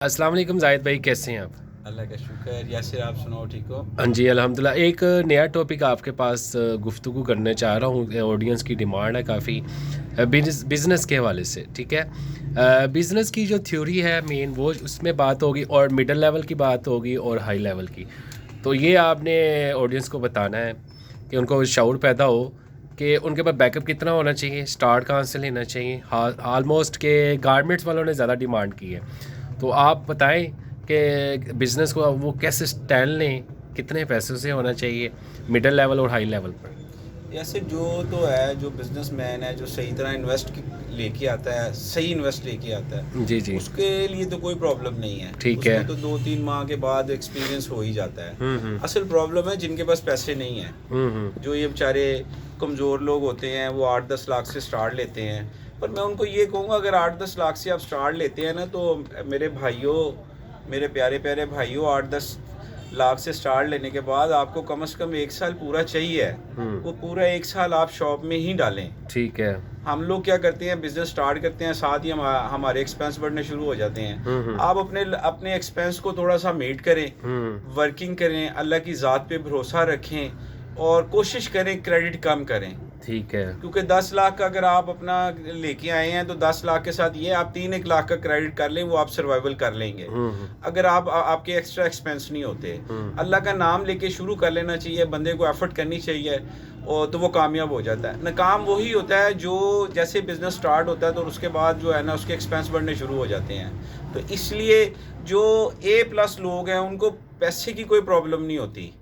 अस्सलाम वालेकुम जाहिद भाई, कैसे हैं आप? अल्लाह का शुक्र। यासिर, आप सुनाओ, ठीक हो? हाँ जी, अल्हम्दुलिल्लाह। एक नया टॉपिक आपके पास गुफ्तगू करना चाह रहा हूँ। ऑडियंस की डिमांड है काफ़ी बिज़नेस के हवाले से, ठीक है। बिज़नेस की जो थ्योरी है मेन, वो उसमें बात होगी और मिडल लेवल की बात होगी और हाई लेवल की। तो ये आपने ऑडियंस को बताना है कि उनको शऊर पैदा हो कि उनके पास बैकअप कितना होना चाहिए, स्टार्ट कहाँ से लेना चाहिए। ऑलमोस्ट के गारमेंट्स वालों ने ज़्यादा डिमांड की है। तो आप बताएं कि बिज़नेस को वो कैसे स्टैंड लें, कितने पैसों से होना चाहिए मिडिल लेवल और हाई लेवल पर। यासिर, जो तो है, जो बिजनेसमैन है, जो सही तरह लेके आता है, सही इन्वेस्ट लेके आता है, जी जी। उसके लिए तो कोई प्रॉब्लम नहीं है। ठीक है। उसमें तो 2-3 माह के बाद एक्सपीरियंस हो ही जाता है। हम्म। असल प्रॉब्लम है जिनके पास पैसे नहीं है। जो ये बेचारे कमज़ोर लोग होते हैं, वो 8-10 लाख से स्टार्ट लेते हैं। पर मैं उनको ये कहूँगा, अगर 8-10 लाख से आप स्टार्ट लेते हैं ना, तो मेरे भाइयों, मेरे प्यारे प्यारे भाइयों, 8-10 लाख से स्टार्ट लेने के बाद आपको कम से कम 1 साल पूरा चाहिए। वो पूरा 1 साल आप शॉप में ही डालें। ठीक है। हम लोग क्या करते हैं, बिजनेस स्टार्ट करते हैं, साथ ही हमारे एक्सपेंस बढ़ने शुरू हो जाते हैं। आप अपने अपने एक्सपेंस को थोड़ा सा मीट करें, वर्किंग करें, अल्लाह की ज़ात पे भरोसा रखें और कोशिश करें क्रेडिट कम करें। ठीक है। क्योंकि 10 लाख का अगर आप अपना लेके आए हैं, तो 10 लाख के साथ ये आप 3-1 लाख का क्रेडिट कर लें, वो आप सर्वाइवल कर लेंगे। अगर आपके एक्स्ट्रा एक्सपेंस नहीं होते। अल्लाह का नाम लेके शुरू कर लेना चाहिए, बंदे को एफर्ट करनी चाहिए, और तो वो कामयाब हो जाता है। नाकाम वही होता है जो जैसे बिज़नेस स्टार्ट होता है तो उसके बाद जो है ना, उसके एक्सपेंस बढ़ने शुरू हो जाते हैं। तो इसलिए जो A+ लोग हैं, उनको पैसे की कोई प्रॉब्लम नहीं होती।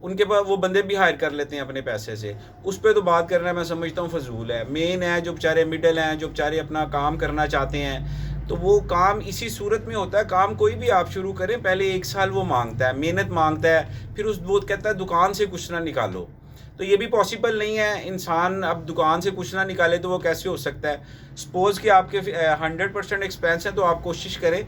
उनके पास वो बंदे भी हायर कर लेते हैं अपने पैसे से। उस पर तो बात करना मैं समझता हूँ फजूल है। मेन है जो बेचारे मिडल हैं, जो बेचारे अपना काम करना चाहते हैं, तो वो काम इसी सूरत में होता है। काम कोई भी आप शुरू करें, पहले 1 साल वो मांगता है, मेहनत मांगता है, फिर उस वो कहता है दुकान से कुछ ना निकालो। तो ये भी पॉसिबल नहीं है। इंसान अब दुकान से कुछ ना निकाले तो वो कैसे हो सकता है। सपोज़ कि आपके 100% एक्सपेंस है, तो आप कोशिश करें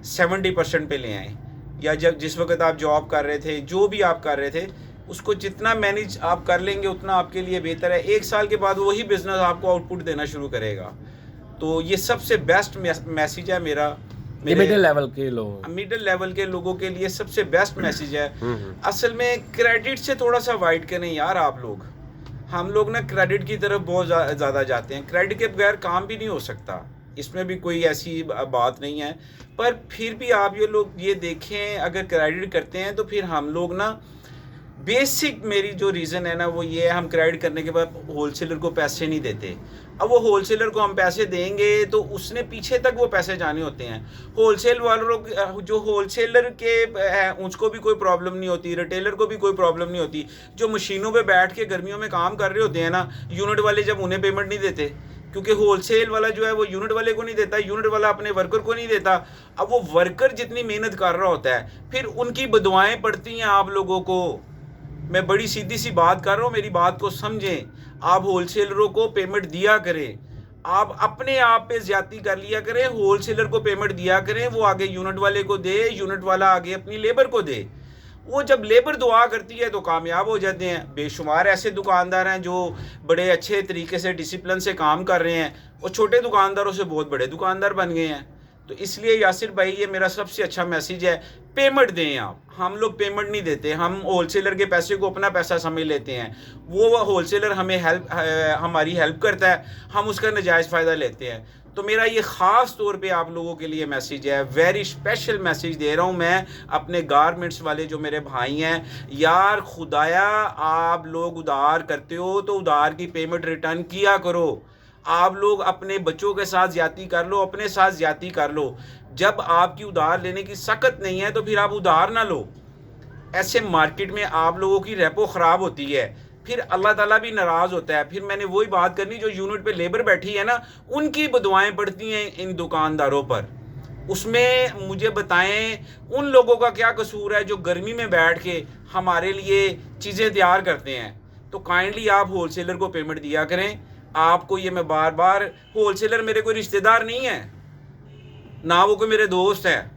70% पे ले आएँ। या जब जिस वक्त आप जॉब कर रहे थे, जो भी आप कर रहे थे, उसको जितना मैनेज आप कर लेंगे उतना आपके लिए बेहतर है। 1 साल के बाद वही बिज़नेस आपको आउटपुट देना शुरू करेगा। तो ये सबसे बेस्ट मैसेज है मेरा, ये मेरे मिडिल लेवल के लोग। मिडिल लेवल के लोगों के लिए सबसे बेस्ट मैसेज है। असल में क्रेडिट से थोड़ा सा अवॉइड करें यार आप लोग। हम लोग ना क्रेडिट की तरफ बहुत ज़्यादा जाते हैं। क्रेडिट के बगैर काम भी नहीं हो सकता, इसमें भी कोई ऐसी बात नहीं है। पर फिर भी आप ये लोग ये देखें, अगर क्रेडिट करते हैं तो फिर हम लोग ना, बेसिक मेरी जो रीज़न है ना, वो ये है, हम क्रेडिट करने के बाद होलसेलर को पैसे नहीं देते। अब वो होलसेलर को हम पैसे देंगे तो उसने पीछे तक वो पैसे जाने होते हैं। होलसेल वालों लोग, जो होलसेलर के हैं, उसको भी कोई प्रॉब्लम नहीं होती, रिटेलर को भी कोई प्रॉब्लम नहीं होती। जो मशीनों पे बैठ के गर्मियों में काम कर रहे होते हैं ना, यूनिट वाले जब उन्हें पेमेंट नहीं देते, क्योंकि होलसेल वाला जो है वो यूनिट वाले को नहीं देता, यूनिट वाला अपने वर्कर को नहीं देता। अब वो वर्कर जितनी मेहनत कर रहा होता है, फिर उनकी बदुआएं पड़ती हैं आप लोगों को। मैं बड़ी सीधी सी बात कर रहा हूँ, मेरी बात को समझें। आप होलसेलरों को पेमेंट दिया करें, आप अपने आप पे ज्यादती कर लिया करें, होलसेलर को पेमेंट दिया करें, वो आगे यूनिट वाले को दे, यूनिट वाला आगे अपनी लेबर को दे। वो जब लेबर दुआ करती है तो कामयाब हो जाते हैं। बेशुमार ऐसे दुकानदार हैं जो बड़े अच्छे तरीके से डिसिप्लिन से काम कर रहे हैं, और छोटे दुकानदारों से बहुत बड़े दुकानदार बन गए हैं। तो इसलिए यासिर भाई, ये मेरा सबसे अच्छा मैसेज है, पेमेंट दें आप। हम लोग पेमेंट नहीं देते, हम होलसेलर के पैसे को अपना पैसा समझ लेते हैं। वो होलसेलर हमारी हेल्प करता है, हम उसका नजायज़ फ़ायदा लेते हैं। तो मेरा ये ख़ास तौर पे आप लोगों के लिए मैसेज है, वेरी स्पेशल मैसेज दे रहा हूँ मैं अपने गारमेंट्स वाले जो मेरे भाई हैं। यार खुदाया, आप लोग उधार करते हो तो उधार की पेमेंट रिटर्न किया करो। आप लोग अपने बच्चों के साथ ज्यादती कर लो, अपने साथ ज्यादती कर लो। जब आपकी उधार लेने की सकत नहीं है तो फिर आप उधार ना लो। ऐसे मार्केट में आप लोगों की रेपो ख़राब होती है, फिर अल्लाह ताला भी नाराज़ होता है। फिर मैंने वही बात करनी, जो यूनिट पे लेबर बैठी है ना, उनकी बदुआएं पड़ती हैं इन दुकानदारों पर। उसमें मुझे बताएं, उन लोगों का क्या कसूर है जो गर्मी में बैठ के हमारे लिए चीज़ें तैयार करते हैं। तो काइंडली आप होलसेलर को पेमेंट दिया करें। आपको ये मैं बार बार, होलसेलर मेरे कोई रिश्तेदार नहीं है, ना वो कोई मेरे दोस्त है।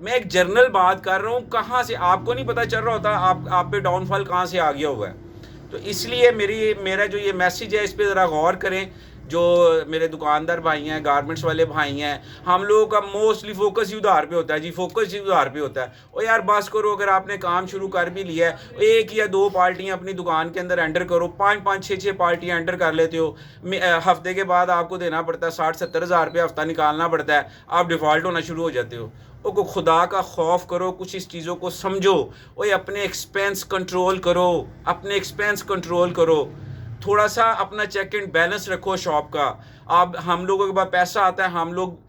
मैं एक जर्नल बात कर रहा हूँ। कहाँ से आपको नहीं पता चल रहा होता आप पे डाउनफॉल कहाँ से आ गया हुआ है। तो इसलिए मेरा जो ये मैसेज है, इस पर ज़रा गौर करें। जो मेरे दुकानदार भाई हैं, गारमेंट्स वाले भाई हैं, हम लोगों का मोस्टली फोकस ही उधार पे होता है जी, फोकस ही उधार पे होता है। और यार बस करो, अगर आपने काम शुरू कर भी लिया है, 1 या 2 पार्टियां अपनी दुकान के अंदर एंटर करो, 5-5 6-6 पार्टियां एंटर कर लेते हो, हफ्ते के बाद आपको देना पड़ता है 60-70 हज़ार रुपये हफ्ता निकालना पड़ता है, आप डिफ़ॉल्ट होना शुरू हो जाते हो। को खुदा का खौफ करो, कुछ इस चीज़ों को समझो, ओए अपने एक्सपेंस कंट्रोल करो, अपने एक्सपेंस कंट्रोल करो, थोड़ा सा अपना चेक एंड बैलेंस रखो शॉप का। आप हम लोगों के पास पैसा आता है, हम लोग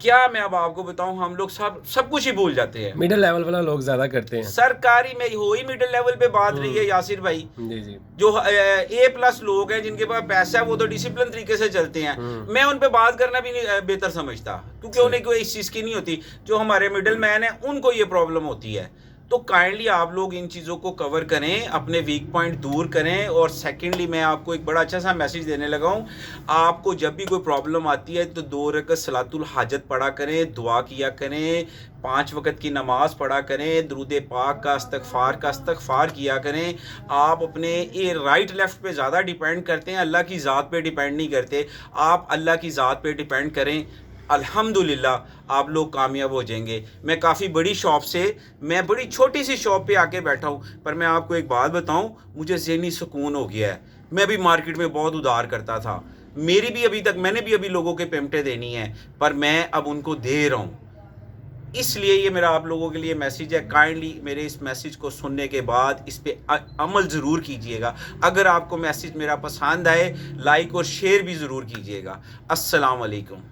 क्या, मैं अब आपको बताऊं, हम लोग सब कुछ ही भूल जाते हैं। मिडिल लेवल वाला लोग ज्यादा करते हैं। सरकारी में हो ही मिडिल लेवल पे बात रही है यासिर भाई। जी जी। जो A+ लोग हैं जिनके पास पैसा है, वो तो डिसिप्लिन तरीके से चलते हैं। मैं उन पे बात करना भी नहीं बेहतर समझता, क्योंकि उन्हें कोई इस चीज़ की नहीं होती। जो हमारे मिडिल मैन है उनको ये प्रॉब्लम होती है। तो काइंडली आप लोग इन चीज़ों को कवर करें, अपने वीक पॉइंट दूर करें। और सेकेंडली मैं आपको एक बड़ा अच्छा सा मैसेज देने लगा हूँ, आपको जब भी कोई प्रॉब्लम आती है तो 2 रकअत सलातुल हाजत पढ़ा करें, दुआ किया करें, 5 वक़्त की नमाज़ पढ़ा करें, दुरूद पाक का इस्तग़फ़ार किया करें। आप अपने ये राइट लेफ़्ट पे ज़्यादा डिपेंड करते हैं, अल्लाह की ज़ात पे डिपेंड नहीं करते। आप अल्लाह की ज़ात पे डिपेंड करें, अल्हम्दुलिल्लाह आप लोग कामयाब हो जाएंगे। मैं काफ़ी बड़ी शॉप से, मैं बड़ी छोटी सी शॉप पे आके बैठा हूँ, पर मैं आपको एक बात बताऊँ, मुझे ज़हनी सुकून हो गया है। मैं भी मार्केट में बहुत उधार करता था, मेरी भी अभी तक, मैंने भी अभी लोगों के पेमेंटें देनी है, पर मैं अब उनको दे रहा हूँ। इसलिए ये मेरा आप लोगों के लिए मैसेज है, काइंडली मेरे इस मैसेज को सुनने के बाद इस पे अमल ज़रूर कीजिएगा। अगर आपको मैसेज मेरा पसंद आए, लाइक और शेयर भी ज़रूर कीजिएगा। अस्सलाम वालेकुम।